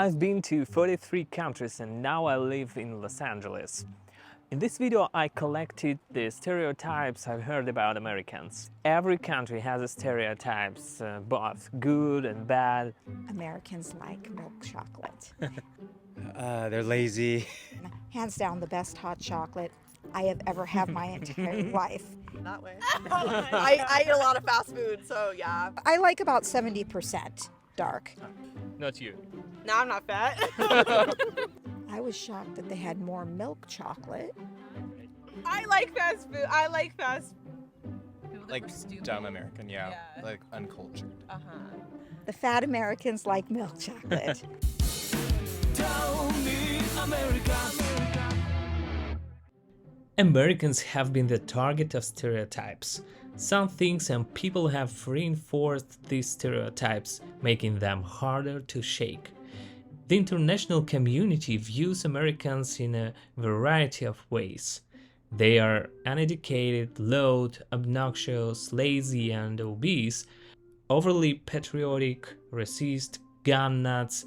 I've been to 43 countries and now I live in Los Angeles. In this video I collected the stereotypes I've heard about Americans. Every country has stereotypes, both good and bad. Americans like milk chocolate. They're lazy. Hands down the best hot chocolate I have ever had my entire life. That way. I eat a lot of fast food, so yeah. I like about 70% dark. Not you. Now I'm not fat. I was shocked that they had more milk chocolate. I like fast food. I like fast Like dumb American, yeah. Like uncultured. The fat Americans like milk chocolate. Tell me America. Americans have been the target of stereotypes. Some things and people have reinforced these stereotypes, making them harder to shake. The international community views Americans in a variety of ways. They are uneducated, loud, obnoxious, lazy and obese, overly patriotic, racist, gun nuts.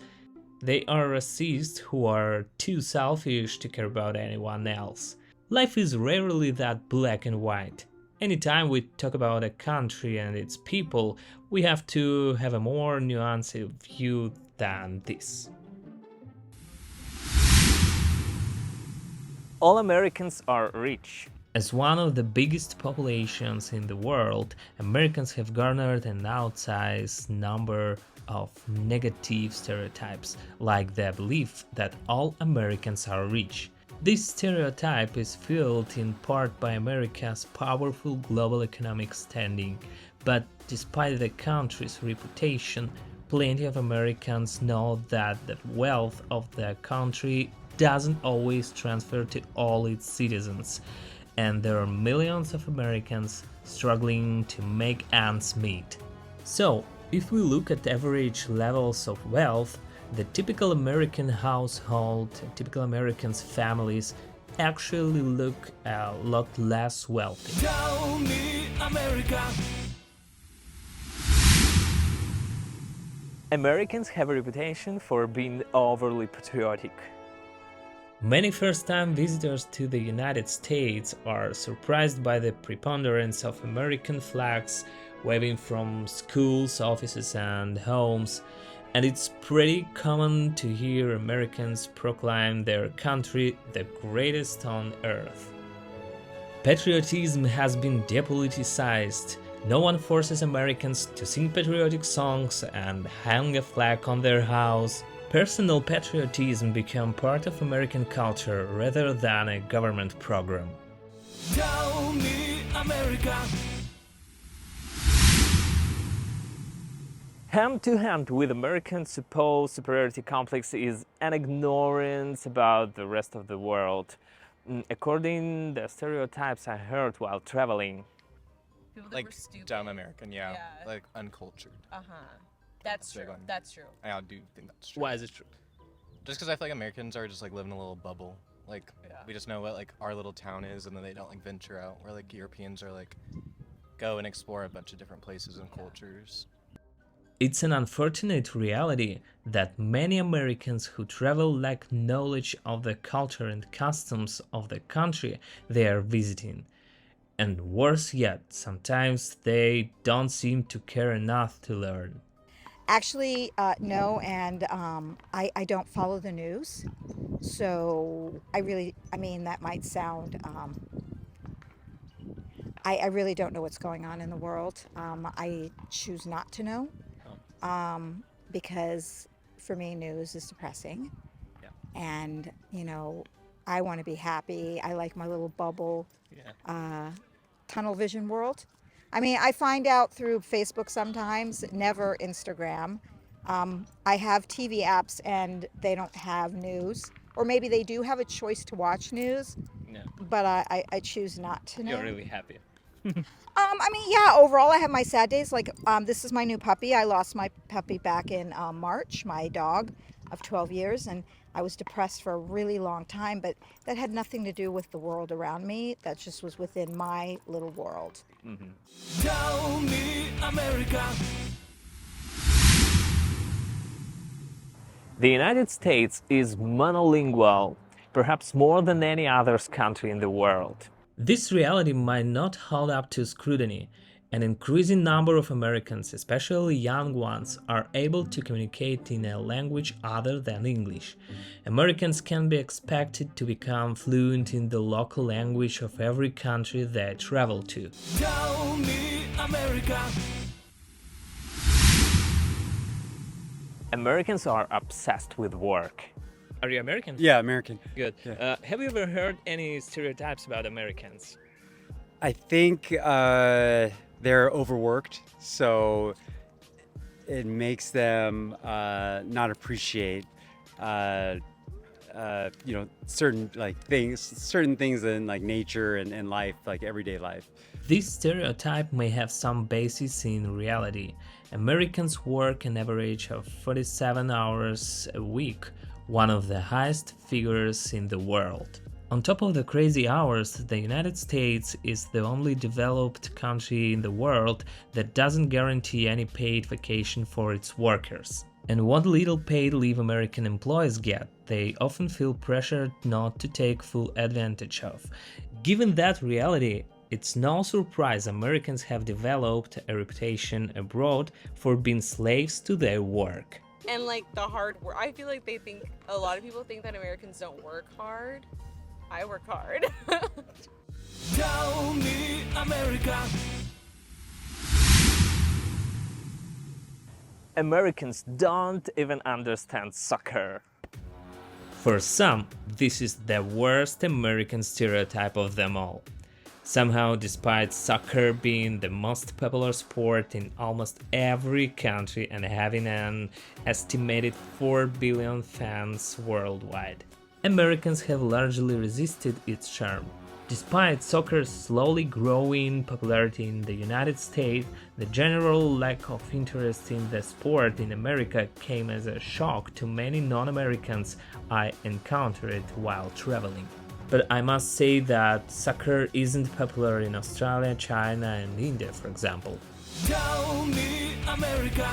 They are racists who are too selfish to care about anyone else. Life is rarely that black and white. Anytime we talk about a country and its people, we have to have a more nuanced view than this. All Americans are rich. As one of the biggest populations in the world, Americans have garnered an outsized number of negative stereotypes, like the belief that all Americans are rich. This stereotype is fueled in part by America's powerful global economic standing, but despite the country's reputation, plenty of Americans know that the wealth of the country doesn't always transfer to all its citizens, and there are millions of Americans struggling to make ends meet. So, if we look at average levels of wealth, the typical American household, typical Americans' families actually look a lot less wealthy. Tell me America. Americans have a reputation for being overly patriotic. Many first-time visitors to the United States are surprised by the preponderance of American flags waving from schools, offices and homes, and it's pretty common to hear Americans proclaim their country the greatest on earth. Patriotism has been depoliticized. No one forces Americans to sing patriotic songs and hang a flag on their house. Personal patriotism became part of American culture rather than a government program. Tell me America. Hand-to-hand with American supposed superiority complex is an ignorance about the rest of the world. According to the stereotypes I heard while traveling. Like dumb American, yeah. Like uncultured. That's true. That's true. I do think that's true. Why is it true? Just because I feel like Americans are just like living in a little bubble. Like we just know what like our little town is, and then they don't like venture out. Where like Europeans are like go and explore a bunch of different places and cultures. It's an unfortunate reality that many Americans who travel lack knowledge of the culture and customs of the country they are visiting. And worse yet, sometimes they don't seem to care enough to learn. Actually, no, and I don't follow the news, so I mean, that might sound, I really don't know what's going on in the world. I choose not to know, because for me, news is depressing, and, you know, I want to be happy. I like my little bubble, tunnel vision world. I mean, I find out through Facebook sometimes, never Instagram. I have TV apps and they don't have news. Or maybe they do have a choice to watch news, but I choose not to know. You're really happy. I mean, yeah, overall I have my sad days. Like, this is my new puppy. I lost my puppy back in March, my dog of 12 years, and I was depressed for a really long time, but that had nothing to do with the world around me. That just was within my little world. Tell me America. The United States is monolingual, perhaps more than any other country in the world. This reality might not hold up to scrutiny. An increasing number of Americans, especially young ones, are able to communicate in a language other than English. Americans can be expected to become fluent in the local language of every country they travel to. Tell me America. Americans are obsessed with work. Are you American? Yeah, American. Good. Yeah. Have you ever heard any stereotypes about Americans? I think they're overworked, so it makes them not appreciate, certain things in like nature and life, like everyday life. This stereotype may have some basis in reality. Americans work an average of 47 hours a week, one of the highest figures in the world. On top of the crazy hours, the United States is the only developed country in the world that doesn't guarantee any paid vacation for its workers. And what little paid leave American employees get, they often feel pressured not to take full advantage of. Given that reality, it's no surprise Americans have developed a reputation abroad for being slaves to their work. And like the hard work, I feel like a lot of people think that Americans don't work hard. I work hard. Tell me America. Americans don't even understand soccer. For some, this is the worst American stereotype of them all. Somehow, despite soccer being the most popular sport in almost every country and having an estimated 4 billion fans worldwide, Americans have largely resisted its charm. Despite soccer's slowly growing popularity in the United States, the general lack of interest in the sport in America came as a shock to many non-Americans I encountered while traveling. But I must say that soccer isn't popular in Australia, China, and India, for example. Tell me America.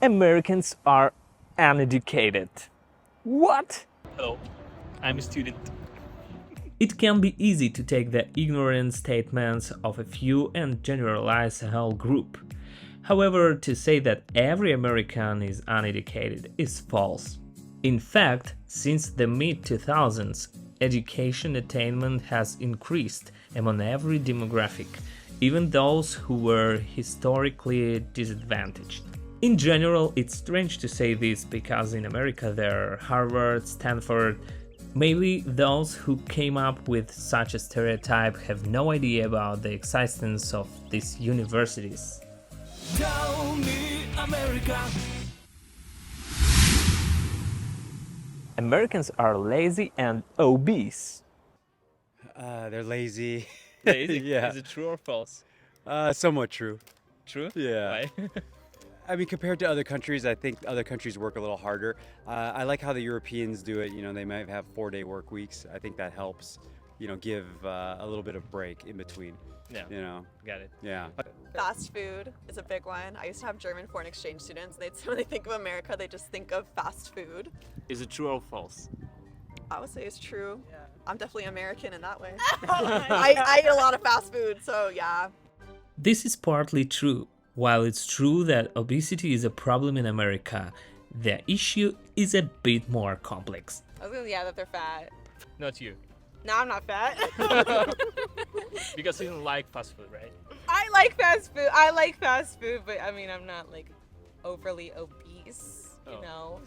Americans are uneducated. What? Hello, I'm a student. It can be easy to take the ignorant statements of a few and generalize a whole group. However, to say that every American is uneducated is false. In fact, since the mid-2000s, education attainment has increased among every demographic, even those who were historically disadvantaged. In general, it's strange to say this because in America there are Harvard, Stanford. Maybe those who came up with such a stereotype have no idea about the existence of these universities. Tell me America. Americans are lazy and obese. They're lazy. Lazy? Yeah. Is it true or false? Somewhat true. True? Yeah. Why? I mean, compared to other countries, I think other countries work a little harder. I like how the Europeans do it. You know, they might have 4-day work weeks. I think that helps, give a little bit of break in between. Yeah. Got it. Yeah. Fast food is a big one. I used to have German foreign exchange students, and when they think of America, they just think of fast food. Is it true or false? I would say it's true. Yeah. I'm definitely American in that way. I eat a lot of fast food, so yeah. This is partly true. While it's true that obesity is a problem in America, the issue is a bit more complex. I was gonna, that they're fat. Not you. No, I'm not fat. Because you don't like fast food, right? I like fast food, but I mean, I'm not like overly obese, you know.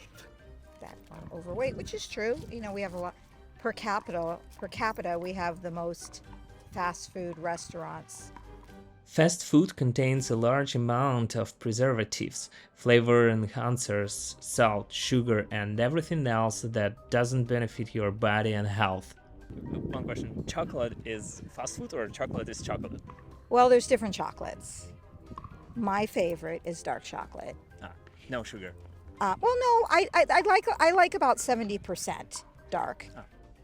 That overweight, which is true. We have a lot per capita. We have the most fast food restaurants. Fast food contains a large amount of preservatives, flavor enhancers, salt, sugar, and everything else that doesn't benefit your body and health. One question. Chocolate is fast food or chocolate is chocolate? Well, there's different chocolates. My favorite is dark chocolate. No sugar. Well, no, I like about 70% dark.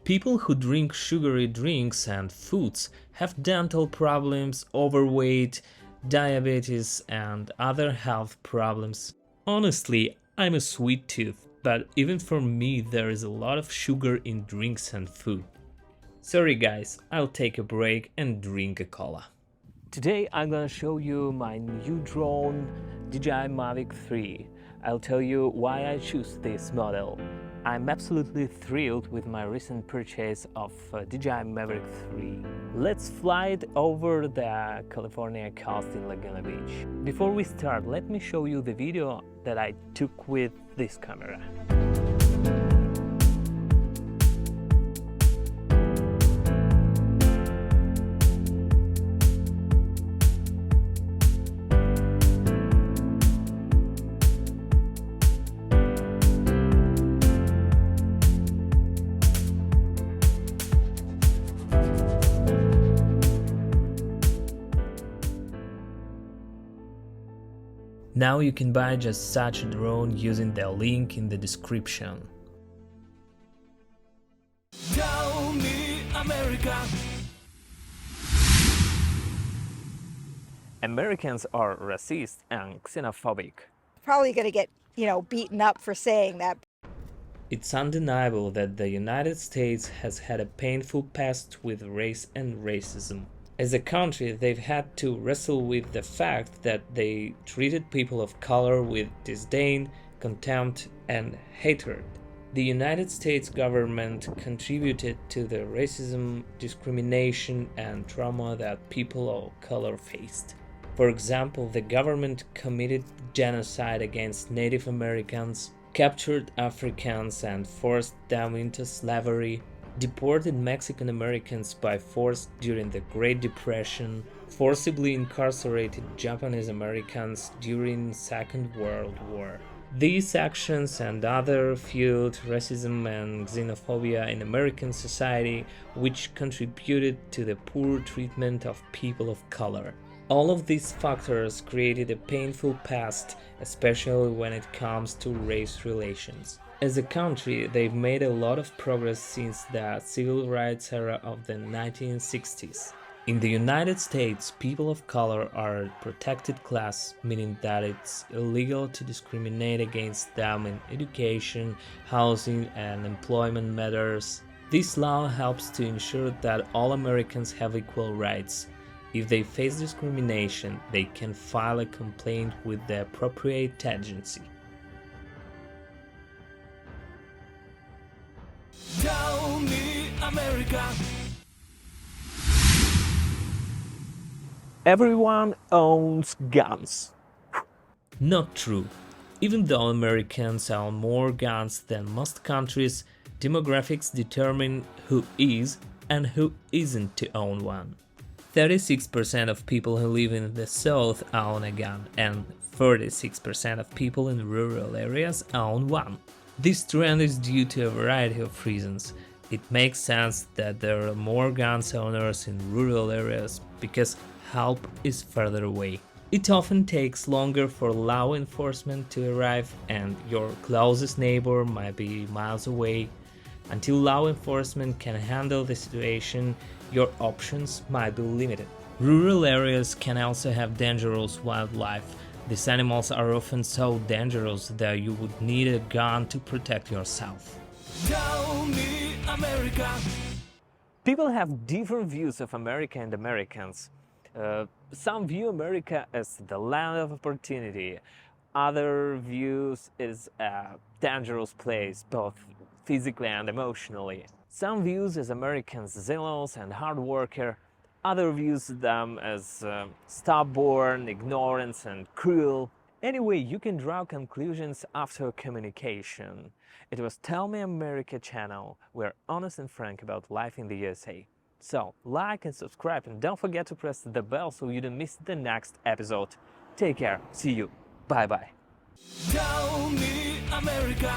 People who drink sugary drinks and foods have dental problems, overweight, diabetes, and other health problems. Honestly, I'm a sweet tooth, but even for me there is a lot of sugar in drinks and food. Sorry guys, I'll take a break and drink a cola. Today I'm gonna show you my new drone DJI Mavic 3. I'll tell you why I choose this model. I'm absolutely thrilled with my recent purchase of DJI Mavic 3. Let's fly it over the California coast in Laguna Beach. Before we start, let me show you the video that I took with this camera. Now you can buy just such a drone using the link in the description. Tell me America. Americans are racist and xenophobic. Probably going to get, beaten up for saying that. It's undeniable that the United States has had a painful past with race and racism. As a country, they've had to wrestle with the fact that they treated people of color with disdain, contempt, and hatred. The United States government contributed to the racism, discrimination, and trauma that people of color faced. For example, the government committed genocide against Native Americans, captured Africans and forced them into slavery, deported Mexican Americans by force during the Great Depression, forcibly incarcerated Japanese Americans during Second World War. These actions and others fueled racism and xenophobia in American society, which contributed to the poor treatment of people of color. All of these factors created a painful past, especially when it comes to race relations. As a country, they've made a lot of progress since the civil rights era of the 1960s. In the United States, people of color are a protected class, meaning that it's illegal to discriminate against them in education, housing, and employment matters. This law helps to ensure that all Americans have equal rights. If they face discrimination, they can file a complaint with the appropriate agency. Tell me America. Everyone owns guns. Not true. Even though Americans own more guns than most countries, demographics determine who is and who isn't to own one. 36% of people who live in the South own a gun, and 46% of people in rural areas own one. This trend is due to a variety of reasons. It makes sense that there are more guns owners in rural areas because help is further away. It often takes longer for law enforcement to arrive, and your closest neighbor might be miles away. Until law enforcement can handle the situation, your options might be limited. Rural areas can also have dangerous wildlife. These animals are often so dangerous that you would need a gun to protect yourself. Tell me America. People have different views of America and Americans. Some view America as the land of opportunity. Other views is a dangerous place, both physically and emotionally. Some views as Americans zealous and hard worker. Other views them as stubborn, ignorant, and cruel. Anyway, you can draw conclusions after communication. It was Tell Me America channel. We're honest and frank about life in the USA. So, like and subscribe, and don't forget to press the bell so you don't miss the next episode. Take care. See you. Bye bye. Tell me America.